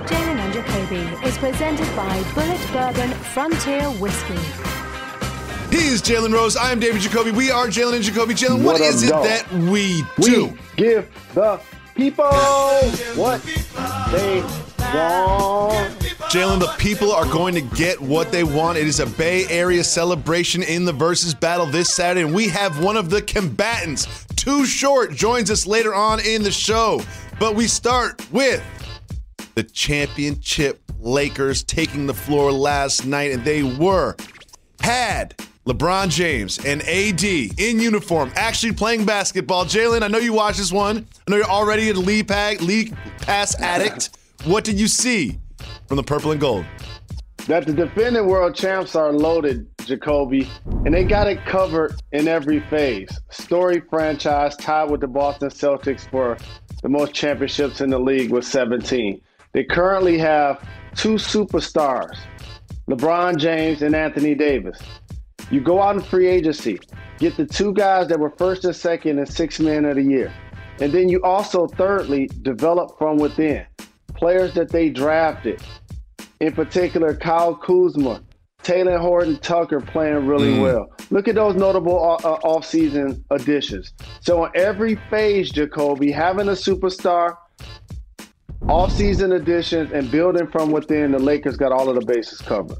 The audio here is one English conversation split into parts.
Jalen Jacoby is presented by Bullet Bourbon Frontier Whiskey. He is Jalen Rose. I am David Jacoby. We are Jalen and Jacoby. Jalen, what is it that we do? We give the people what they want. Jalen, the people are going to get what they want. It is a Bay Area celebration in the Verzuz battle this Saturday, and we have one of the combatants. Too Short joins us later on in the show. But we start with the championship Lakers taking the floor last night, and they had LeBron James and AD in uniform actually playing basketball. Jalen, I know you watched this one. I know you're already a league pass addict. What did you see from the purple and gold? That the defending world champs are loaded, Jacoby, and they got it covered in every phase. Storied franchise tied with the Boston Celtics for the most championships in the league with 17. They currently have two superstars, LeBron James and Anthony Davis. You go out in free agency, get the two guys that were first and second and sixth man of the year. And then you also, thirdly, develop from within. Players that they drafted, in particular, Kyle Kuzma, Taylor Horton-Tucker playing really well. Look at those notable offseason additions. So in every phase, Jacoby, having a superstar, offseason additions, and building from within, the Lakers got all of the bases covered.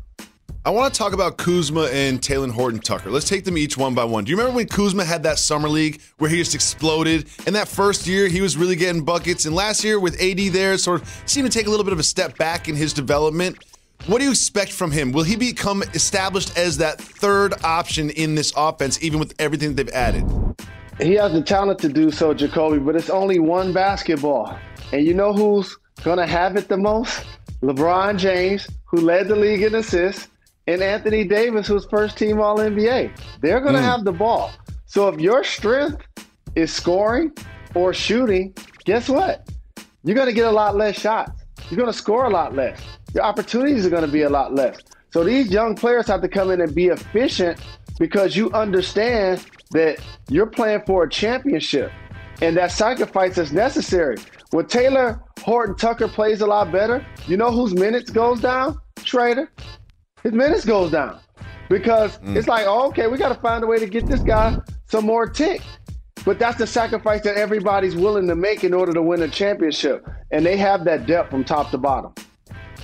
I want to talk about Kuzma and Taylor Horton-Tucker. Let's take them each one by one. Do you remember when Kuzma had that summer league where he just exploded? And that first year, he was really getting buckets. And last year with AD there, sort of seemed to take a little bit of a step back in his development. What do you expect from him? Will he become established as that third option in this offense, even with everything that they've added? He has the talent to do so, Jacoby, but it's only one basketball. And you know who's going to have it the most? LeBron James, who led the league in assists, and Anthony Davis, who's first team All-NBA. They're going to have the ball. So if your strength is scoring or shooting, guess what? You're going to get a lot less shots. You're going to score a lot less. Your opportunities are going to be a lot less. So these young players have to come in and be efficient because you understand that you're playing for a championship and that sacrifice is necessary. When Taylor Horton-Tucker plays a lot better, you know whose minutes goes down? Schrader. His minutes goes down because it's like, oh, okay, we got to find a way to get this guy some more tick. But that's the sacrifice that everybody's willing to make in order to win a championship. And they have that depth from top to bottom.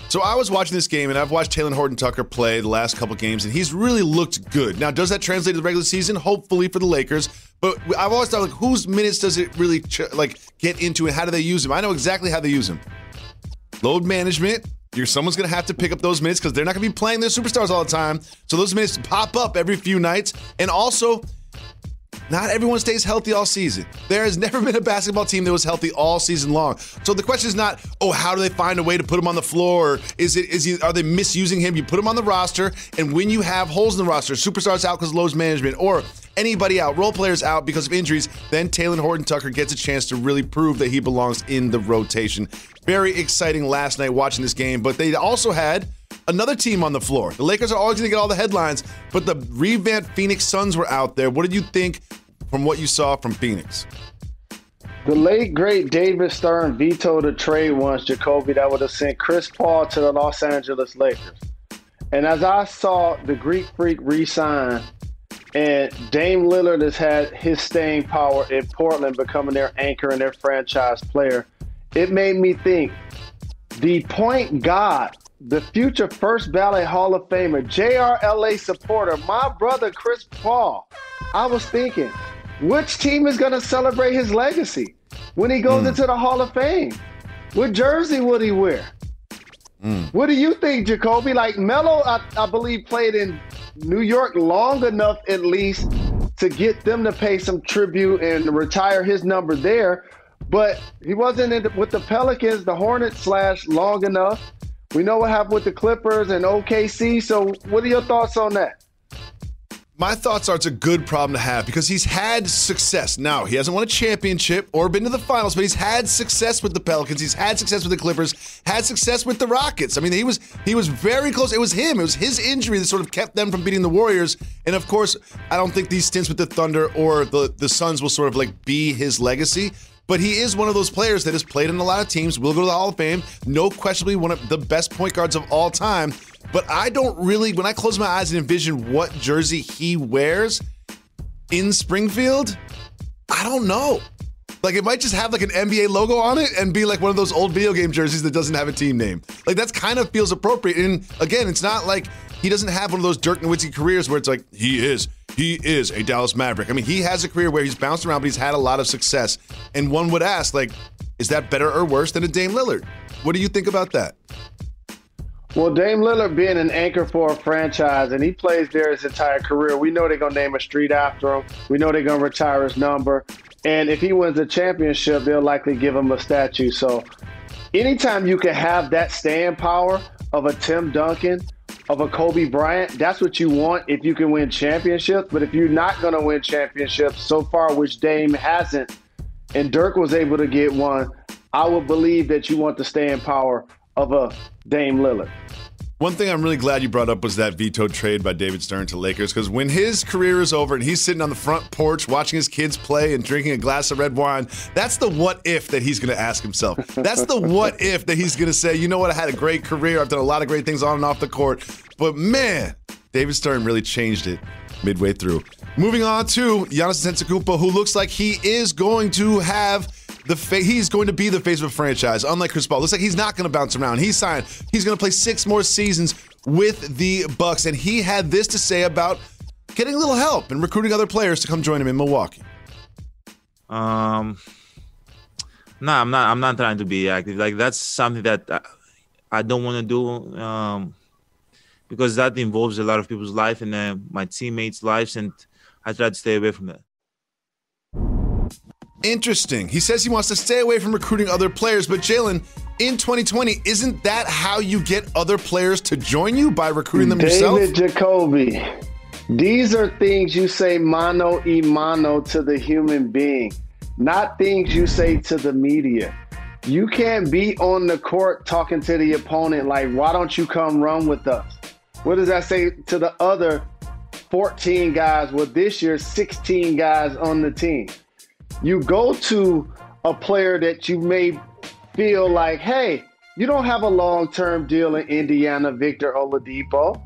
So I was watching this game, and I've watched Taylor Horton-Tucker play the last couple games, and he's really looked good. Now, does that translate to the regular season? Hopefully for the Lakers. But I've always thought, like, whose minutes does it really get into, and how do they use him? I know exactly how they use him. Load management. Someone's going to have to pick up those minutes because they're not going to be playing their superstars all the time. So those minutes pop up every few nights. And also, not everyone stays healthy all season. There has never been a basketball team that was healthy all season long. So the question is not, how do they find a way to put him on the floor? Are they misusing him? You put him on the roster, and when you have holes in the roster, superstars out because of load management, or anybody out, role players out because of injuries, then Taylor Horton-Tucker gets a chance to really prove that he belongs in the rotation. Very exciting last night watching this game, but they also had another team on the floor. The Lakers are always going to get all the headlines, but the revamped Phoenix Suns were out there. What did you think from what you saw from Phoenix? The late, great David Stern vetoed a trade once, Jacoby, that would have sent Chris Paul to the Los Angeles Lakers. And as I saw the Greek Freak re-sign, and Dame Lillard has had his staying power in Portland, becoming their anchor and their franchise player, it made me think, the point guard, the future first ballot Hall of Famer, JRLA supporter, my brother Chris Paul, I was thinking, which team is going to celebrate his legacy when he goes into the Hall of Fame? What jersey would he wear? What do you think, Jacoby? Like, Melo, I believe, played in New York long enough, at least, to get them to pay some tribute and retire his number there. But he wasn't with the Pelicans, the Hornets / long enough. We know what happened with the Clippers and OKC. So what are your thoughts on that? My thoughts are it's a good problem to have because he's had success. Now, he hasn't won a championship or been to the finals, but he's had success with the Pelicans. He's had success with the Clippers, had success with the Rockets. I mean, he was very close. It was him. It was his injury that sort of kept them from beating the Warriors. And, of course, I don't think these stints with the Thunder or the Suns will sort of like be his legacy. but he is one of those players that has played in a lot of teams, will go to the Hall of Fame, no questionably one of the best point guards of all time. But I don't really, when I close my eyes and envision what jersey he wears in Springfield, I don't know. Like, it might just have like an NBA logo on it and be like one of those old video game jerseys that doesn't have a team name. Like, that's kind of feels appropriate. And again, it's not like he doesn't have one of those Dirk Nowitzki careers where it's like, he is a Dallas Maverick. I mean, he has a career where he's bounced around, but he's had a lot of success. And one would ask, like, is that better or worse than a Dame Lillard? What do you think about that? Well, Dame Lillard being an anchor for a franchise, and he plays there his entire career. We know they're going to name a street after him. We know they're going to retire his number. And if he wins a championship, they'll likely give him a statue. So anytime you can have that staying power of a Tim Duncan, of a Kobe Bryant, that's what you want if you can win championships. But if you're not going to win championships so far, which Dame hasn't, and Dirk was able to get one, I would believe that you want the staying power of a Dame Lillard. One thing I'm really glad you brought up was that vetoed trade by David Stern to Lakers, because when his career is over and he's sitting on the front porch watching his kids play and drinking a glass of red wine, that's the what if that he's going to ask himself. That's the what if that he's going to say, you know what, I had a great career. I've done a lot of great things on and off the court. But man, David Stern really changed it midway through. Moving on to Giannis Antetokounmpo, who looks like he is going to have he's going to be the face of a franchise, unlike Chris Paul. Looks like he's not going to bounce around. He's signed. He's going to play 6 more seasons with the Bucks, and he had this to say about getting a little help and recruiting other players to come join him in Milwaukee. No, I'm not trying to be active. Like, that's something that I don't want to do because that involves a lot of people's life and my teammates' lives, and I try to stay away from that. Interesting. He says he wants to stay away from recruiting other players, but Jalen, in 2020, isn't that how you get other players to join you, by recruiting them yourself? David Jacoby, these are things you say mano a mano to the human being, not things you say to the media. You can't be on the court talking to the opponent like, why don't you come run with us? What does that say to the other 14 guys? Well, this year, 16 guys on the team. You go to a player that you may feel like, hey, you don't have a long-term deal in Indiana, Victor Oladipo.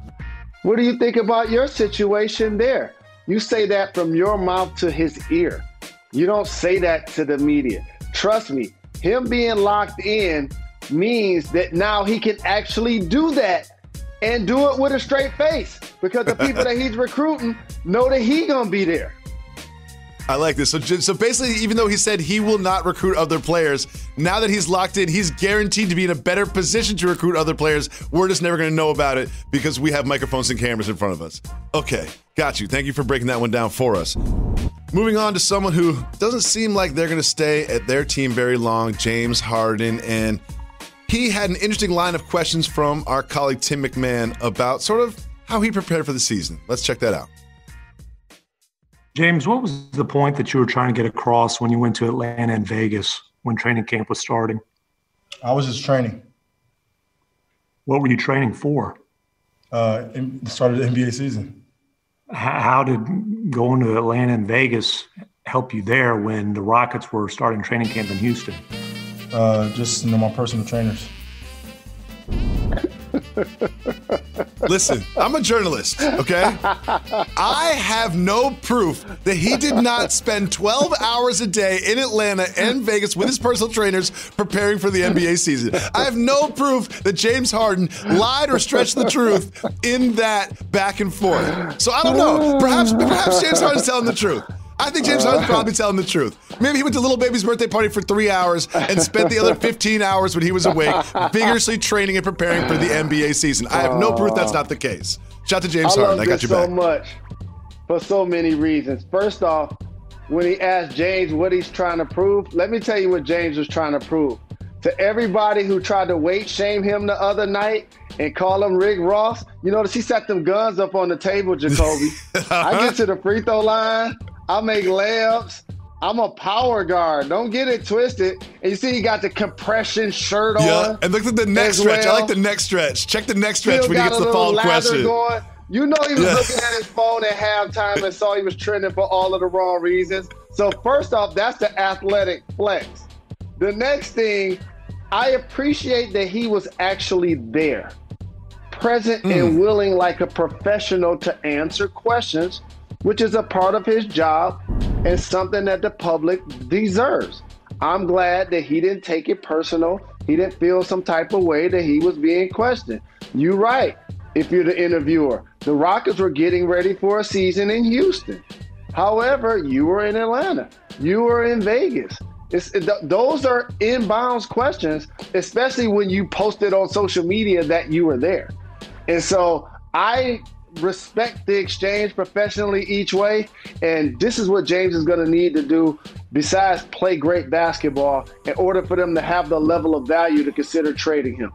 What do you think about your situation there? You say that from your mouth to his ear. You don't say that to the media. Trust me, him being locked in means that now he can actually do that and do it with a straight face, because the people that he's recruiting know that he's going to be there. I like this. So basically, even though he said he will not recruit other players, now that he's locked in, he's guaranteed to be in a better position to recruit other players. We're just never going to know about it because we have microphones and cameras in front of us. Okay, got you. Thank you for breaking that one down for us. Moving on to someone who doesn't seem like they're going to stay at their team very long, James Harden. And he had an interesting line of questions from our colleague Tim McMahon about sort of how he prepared for the season. Let's check that out. James, what was the point that you were trying to get across when you went to Atlanta and Vegas when training camp was starting? I was just training. What were you training for? The start of the NBA season. How did going to Atlanta and Vegas help you there when the Rockets were starting training camp in Houston? Just my personal trainers. Listen, I'm a journalist, okay? I have no proof that he did not spend 12 hours a day in Atlanta and Vegas with his personal trainers preparing for the NBA season. I have no proof that James Harden lied or stretched the truth in that back and forth. So I don't know. Perhaps James Harden's telling the truth. I think James Harden's probably telling the truth. Maybe he went to Little Baby's birthday party for 3 hours and spent the other 15 hours when he was awake vigorously training and preparing for the NBA season. I have no proof that's not the case. Shout out to James Harden. I got your back. I love this so much for so many reasons. First off, when he asked James what he's trying to prove, let me tell you what James was trying to prove. To everybody who tried to weight shame him the other night and call him Rick Ross, you notice he set them guns up on the table, Jacoby. I get to the free throw line. I make layups. I'm a power guard. Don't get it twisted. And you see he got the compression shirt on. Yeah, and look at the neck stretch. I like the neck stretch. Check the neck stretch when he gets the follow-up question. Going. You know he was looking at his phone at halftime and saw he was trending for all of the wrong reasons. So first off, that's the athletic flex. The next thing, I appreciate that he was actually there, present and willing like a professional to answer questions, which is a part of his job and something that the public deserves. I'm glad that he didn't take it personal. He didn't feel some type of way that he was being questioned. You're right. If you're the interviewer, the Rockets were getting ready for a season in Houston. However, you were in Atlanta. You were in Vegas. Those are inbounds questions, especially when you posted on social media that you were there. And so I respect the exchange professionally each way. And this is what James is going to need to do besides play great basketball in order for them to have the level of value to consider trading him.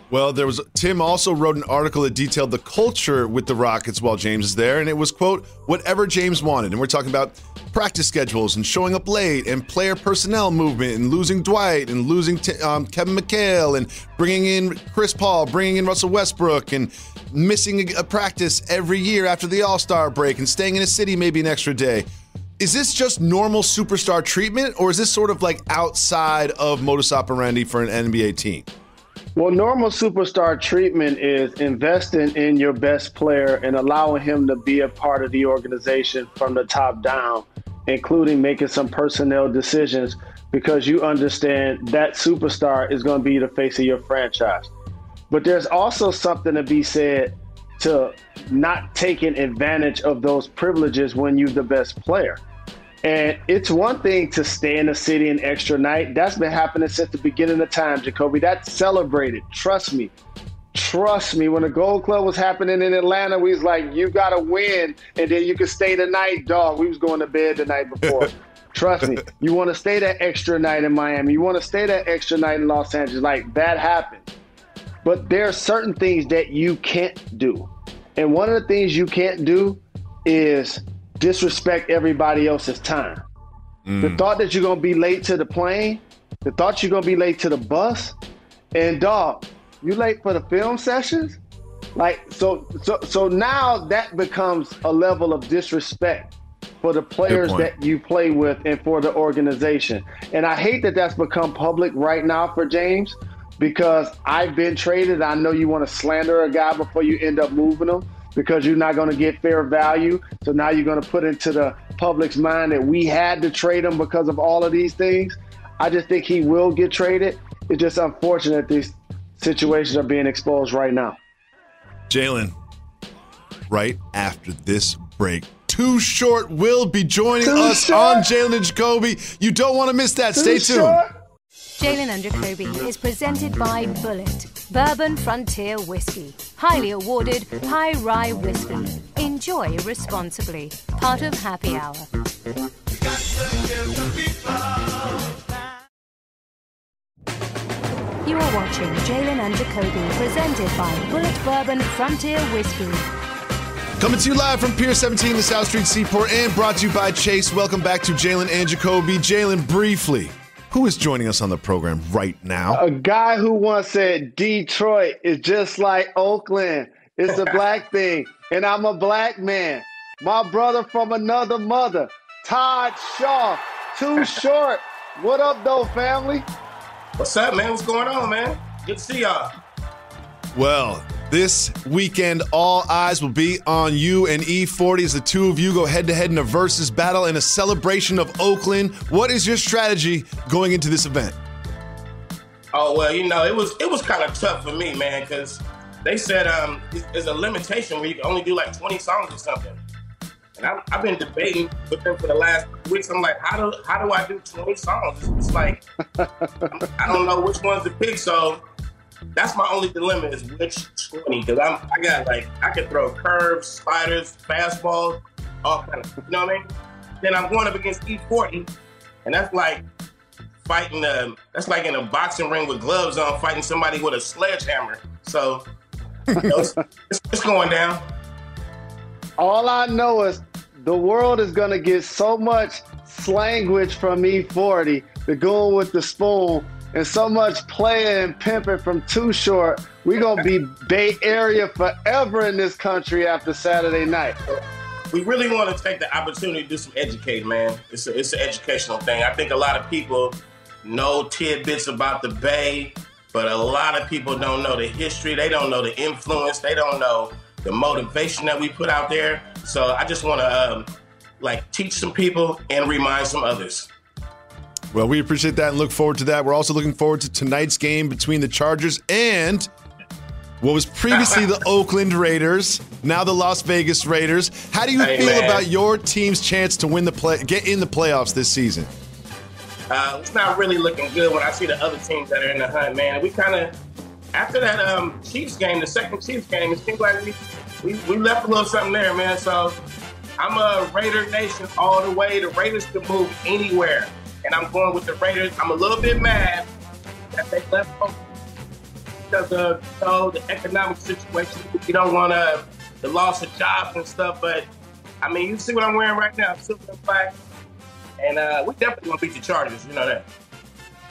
Well, Tim also wrote an article that detailed the culture with the Rockets while James is there, and it was, quote, whatever James wanted. And we're talking about practice schedules and showing up late and player personnel movement and losing Dwight and losing Kevin McHale and bringing in Chris Paul, bringing in Russell Westbrook and missing a practice every year after the All-Star break and staying in a city maybe an extra day. Is this just normal superstar treatment, or is this sort of like outside of modus operandi for an NBA team? Well, normal superstar treatment is investing in your best player and allowing him to be a part of the organization from the top down, including making some personnel decisions because you understand that superstar is going to be the face of your franchise. But there's also something to be said to not taking advantage of those privileges when you're the best player. And it's one thing to stay in the city an extra night. That's been happening since the beginning of time, Jacoby. That's celebrated. Trust me. Trust me. When the Gold Club was happening in Atlanta, we was like, you got to win, and then you can stay the night. Dog, we was going to bed the night before. Trust me. You want to stay that extra night in Miami. You want to stay that extra night in Los Angeles. Like, that happened. But there are certain things that you can't do. And one of the things you can't do is disrespect everybody else's time. The thought that you're going to be late to the plane, the thought you're going to be late to the bus, and dog, you late for the film sessions? Like, so now that becomes a level of disrespect for the players that you play with and for the organization. And I hate that that's become public right now for James, because I've been traded. I know you want to slander a guy before you end up moving him, because you're not going to get fair value. So now you're going to put into the public's mind that we had to trade him because of all of these things. I just think he will get traded. It's just unfortunate these situations are being exposed right now. Jalen, right after this break, Too Short will be joining us on Jalen and Jacoby. You don't want to miss that. Stay tuned. Jalen and Jacoby is presented by Bullet, Bourbon Frontier Whiskey. Highly awarded high rye whiskey. Enjoy responsibly. Part of Happy Hour. You are watching Jalen and Jacoby, presented by Bullet Bourbon Frontier Whiskey. Coming to you live from Pier 17 in the South Street Seaport and brought to you by Chase. Welcome back to Jalen and Jacoby. Jalen, briefly, who is joining us on the program right now? A guy who once said Detroit is just like Oakland. It's a black thing, and I'm a black man. My brother from another mother, Todd Shaw, Too Short. What up, though, family? What's up, man? What's going on, man? Good to see y'all. Well, this weekend, all eyes will be on you and E40 as the two of you go head-to-head in a Verzuz battle in a celebration of Oakland. What is your strategy going into this event? Oh, well, you know, it was kind of tough for me, man, because they said there's a limitation where you can only do like 20 songs or something. And I've been debating with them for the last weeks. I'm like, how do I do 20 songs? It's like, I don't know which ones to pick, so that's my only dilemma is which 20, because I can throw curves, sliders, fastballs, all kind of, you know what I mean? Then I'm going up against E40, and that's like fighting, that's like in a boxing ring with gloves on, fighting somebody with a sledgehammer. So, you know, it's going down. All I know is the world is going to get so much slanguage from E40, the going with the spoon, and so much playing and pimping from Too Short. We're going to be Bay Area forever in this country after Saturday night. we really want to take the opportunity to do some educating, man. It's an educational thing. I think a lot of people know tidbits about the Bay, but a lot of people don't know the history. They don't know the influence. They don't know the motivation that we put out there. So I just want to teach some people and remind some others. Well, we appreciate that and look forward to that. We're also looking forward to tonight's game between the Chargers and what was previously the Oakland Raiders, now the Las Vegas Raiders. How do you feel about your team's chance to get in the playoffs this season? It's not really looking good when I see the other teams that are in the hunt, man. We kind of, after that Chiefs game, the second Chiefs game, it seems like we left a little something there, man. So I'm a Raider Nation all the way. The Raiders can move anywhere, and I'm going with the Raiders. I'm a little bit mad that they left because of the economic situation. You don't want the loss of jobs and stuff, but I mean, you see what I'm wearing right now, silver and black, and we definitely gonna beat the Chargers. You know that.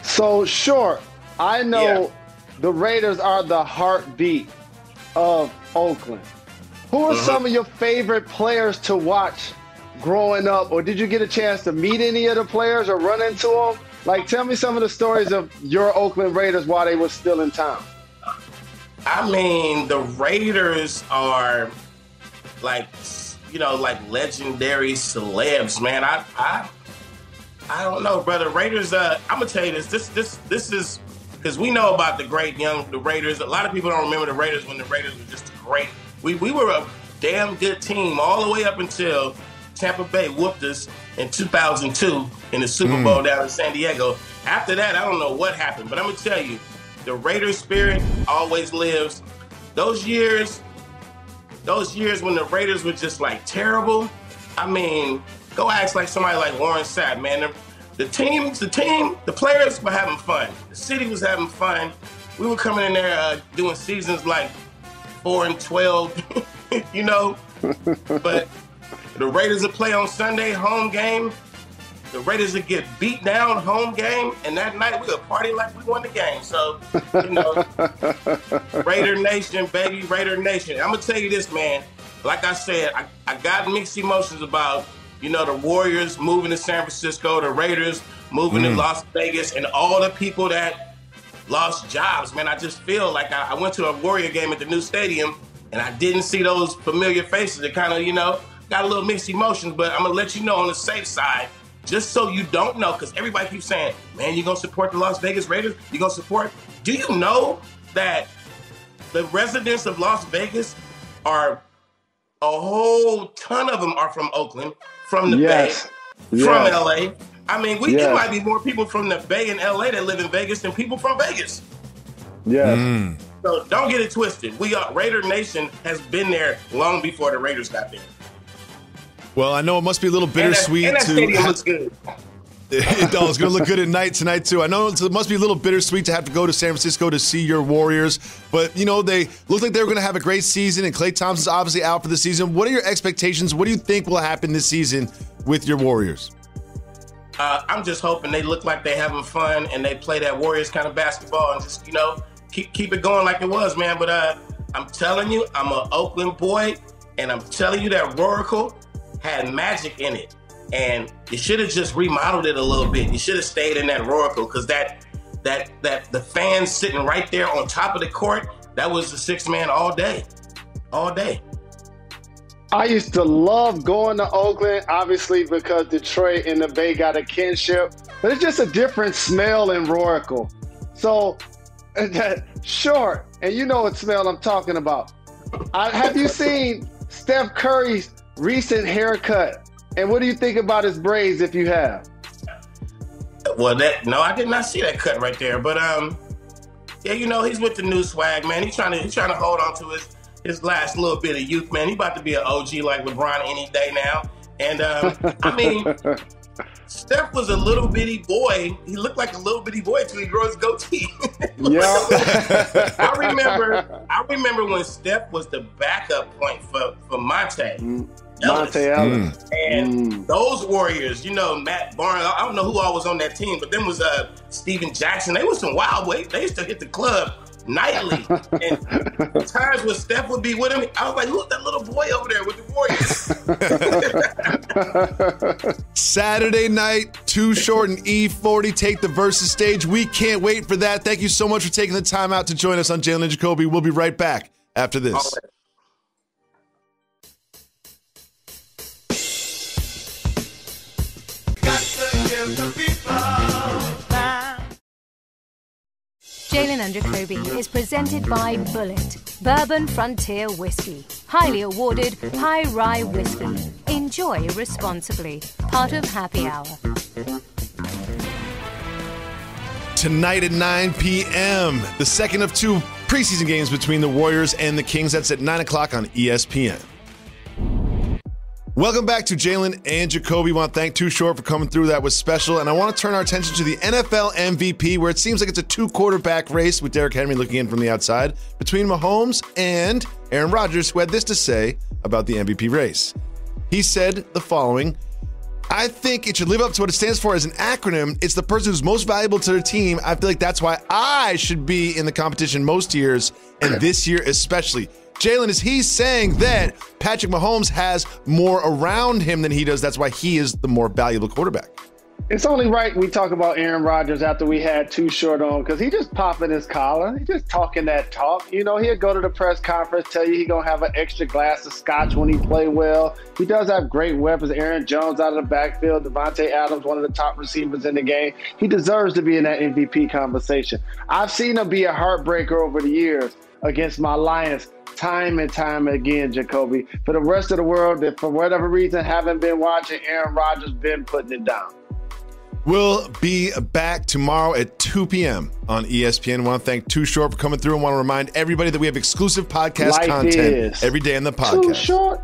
So sure, I know the Raiders are the heartbeat of Oakland. Who are some of your favorite players to watch growing up, or did you get a chance to meet any of the players or run into them? Like, tell me some of the stories of your Oakland Raiders while they were still in town. I mean, the Raiders are like legendary celebs, man. I don't know, brother. Raiders. I'm gonna tell you this. This is because we know about the Raiders. A lot of people don't remember the Raiders when the Raiders were just great. We were a damn good team all the way up until Tampa Bay whooped us in 2002 in the Super Bowl down in San Diego. After that, I don't know what happened, but I'm gonna tell you, the Raiders spirit always lives. Those years when the Raiders were just like terrible. I mean, go ask like somebody like Warren Sapp, man. The players were having fun. The city was having fun. We were coming in there doing seasons like 4-12, you know. But the Raiders would play on Sunday, home game. The Raiders would get beat down, home game, and that night we would party like we won the game. So, you know, Raider Nation, baby, Raider Nation. I'm gonna tell you this, man. Like I said, I got mixed emotions about, you know, the Warriors moving to San Francisco, the Raiders moving to Las Vegas, and all the people that lost jobs, man. I just feel like I went to a Warrior game at the new stadium, and I didn't see those familiar faces. It kind of, you know, got a little mixed emotions, but I'm gonna let you know on the safe side, just so you don't know, because everybody keeps saying, man, you gonna support the Las Vegas Raiders? You gonna support? Do you know that the residents of Las Vegas are, a whole ton of them are from Oakland, from the Bay, from LA. I mean, it might be more people from the Bay and LA that live in Vegas than people from Vegas. Yes. So don't get it twisted. Raider Nation has been there long before the Raiders got there. Well, I know it must be a little bittersweet. And that stadium looks good. It's going to look good tonight too. I know it must be a little bittersweet to have to go to San Francisco to see your Warriors, but you know they look like they were going to have a great season, and Klay Thompson's obviously out for the season. What are your expectations? What do you think will happen this season with your Warriors? I'm just hoping they look like they're having fun and they play that Warriors kind of basketball and just, you know, keep it going like it was, man. But I'm telling you, I'm an Oakland boy, and I'm telling you that Oracle had magic in it. And you should have just remodeled it a little bit. You should have stayed in that Oracle, because that the fans sitting right there on top of the court, that was the sixth man all day. I used to love going to Oakland, obviously because Detroit and the Bay got a kinship, but it's just a different smell in Roracle. So, sure, and you know what smell I'm talking about. Have you seen Steph Curry's recent haircut? And what do you think about his braids, if you have? Well, no, I did not see that cut right there. But yeah, you know, he's with the new swag, man. He's trying to hold on to his last little bit of youth, man. He about to be an OG like LeBron any day now. And I mean, Steph was a little bitty boy. He looked like a little bitty boy until he grew his goatee. Yeah. I remember when Steph was the backup point for Monte Ellis. And those Warriors, you know, Matt Barnes, I don't know who all was on that team, but them was Steven Jackson. They was some wild boys. They used to hit the club nightly. And the times when Steph would be with him, I was like, who's that little boy over there with the Warriors? Saturday night, Too Short and E40 take the Verzuz stage. We can't wait for that. Thank you so much for taking the time out to join us on Jalen Jacoby. We'll be right back after this. Jalen and Jacoby is presented by Bullet, Bourbon Frontier Whiskey. Highly awarded, high rye whiskey. Enjoy responsibly. Part of Happy Hour. Tonight at 9 p.m., the second of two preseason games between the Warriors and the Kings. That's at 9 o'clock on ESPN. Welcome back to Jalen and Jacoby. Want to thank Too Short for coming through. That was special. And I want to turn our attention to the NFL MVP, where it seems like it's a two-quarterback race with Derrick Henry looking in from the outside between Mahomes and Aaron Rodgers, who had this to say about the MVP race. He said the following: I think it should live up to what it stands for as an acronym. It's the person who's most valuable to their team. I feel like that's why I should be in the competition most years, and this year especially. Jalen, is he saying that Patrick Mahomes has more around him than he does? That's why he is the more valuable quarterback. It's only right we talk about Aaron Rodgers after we had Too Short on, because he just popping his collar. He just talking that talk. You know, he'll go to the press conference, tell you he going to have an extra glass of scotch when he play well. He does have great weapons. Aaron Jones out of the backfield. Devontae Adams, one of the top receivers in the game. He deserves to be in that MVP conversation. I've seen him be a heartbreaker over the years against my Lions. Time and time again, Jacoby. For the rest of the world that for whatever reason haven't been watching, Aaron Rodgers been putting it down. We'll be back tomorrow at 2 p.m. on ESPN. I want to thank Too Short for coming through and want to remind everybody that we have exclusive podcast content every day in the podcast. Too Short.